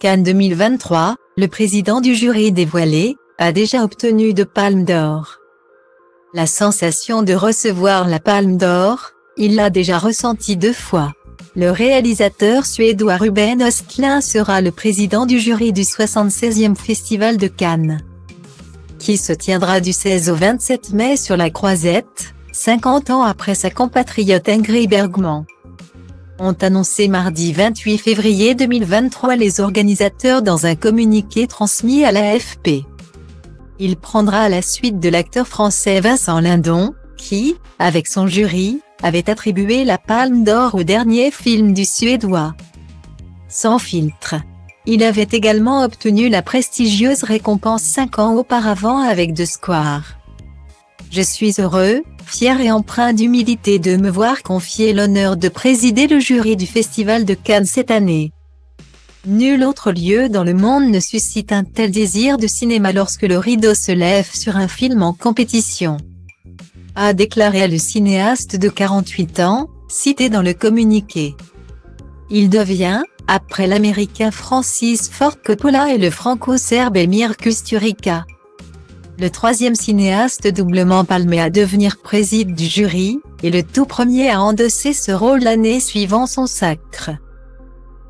Cannes 2023, le président du jury dévoilé, a déjà obtenu de Palme d'Or. La sensation de recevoir la Palme d'Or, il l'a déjà ressentie 2 fois. Le réalisateur suédois Ruben Östlund sera le président du jury du 76e Festival de Cannes, qui se tiendra du 16 au 27 mai sur la Croisette, 50 ans après sa compatriote Ingrid Bergman. Ont annoncé mardi 28 février 2023 les organisateurs dans un communiqué transmis à l'AFP. Il prendra la suite de l'acteur français Vincent Lindon, qui, avec son jury, avait attribué la Palme d'Or au dernier film du Suédois, Sans filtre. Il avait également obtenu la prestigieuse récompense 5 ans auparavant avec The Square. Je suis heureux, fier et empreint d'humilité de me voir confier l'honneur de présider le jury du Festival de Cannes cette année. Nul autre lieu dans le monde ne suscite un tel désir de cinéma lorsque le rideau se lève sur un film en compétition, a déclaré le cinéaste de 48 ans, cité dans le communiqué. Il devient, après l'américain Francis Ford Coppola et le franco-serbe Emir Kusturica, le 3e cinéaste doublement palmé à devenir président du jury, et le tout premier à endosser ce rôle l'année suivant son sacre.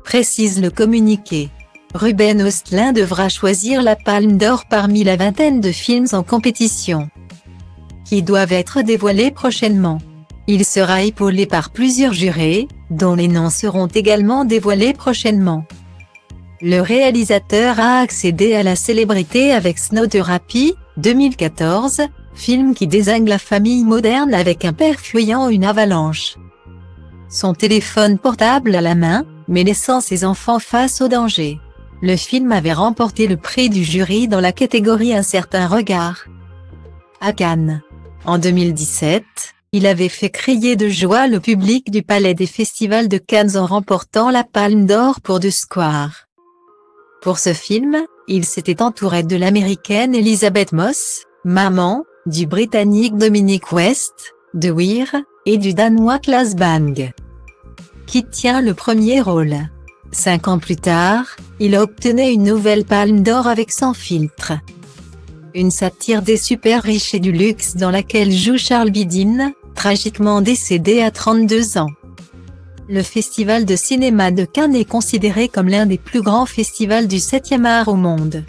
Précise le communiqué. Ruben Östlund devra choisir la Palme d'Or parmi la vingtaine de films en compétition, qui doivent être dévoilés prochainement. Il sera épaulé par plusieurs jurés, dont les noms seront également dévoilés prochainement. Le réalisateur a accédé à la célébrité avec Snow Therapy, 2014, film qui désigne la famille moderne avec un père fuyant une avalanche, son téléphone portable à la main, mais laissant ses enfants face au danger. Le film avait remporté le prix du jury dans la catégorie Un certain regard à Cannes. En 2017, il avait fait crier de joie le public du Palais des Festivals de Cannes en remportant la Palme d'Or pour The Square. Pour ce film, il s'était entouré de l'américaine Elisabeth Moss, maman, du britannique Dominic West, de Weir, et du danois Claes Bang, qui tient le premier rôle. 5 ans plus tard, il obtenait une nouvelle Palme d'Or avec Sans filtre, une satire des super riches et du luxe dans laquelle joue Charles Bidin, tragiquement décédé à 32 ans. Le Festival de cinéma de Cannes est considéré comme l'un des plus grands festivals du 7e art au monde,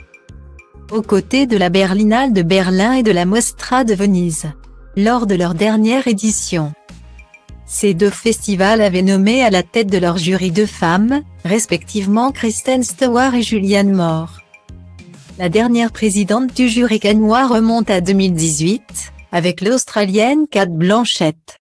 aux côtés de la Berlinale de Berlin et de la Mostra de Venise, lors de leur dernière édition. Ces 2 festivals avaient nommé à la tête de leur jury 2 femmes, respectivement Kristen Stewart et Julianne Moore. La dernière présidente du jury cannois remonte à 2018, avec l'Australienne Cate Blanchett.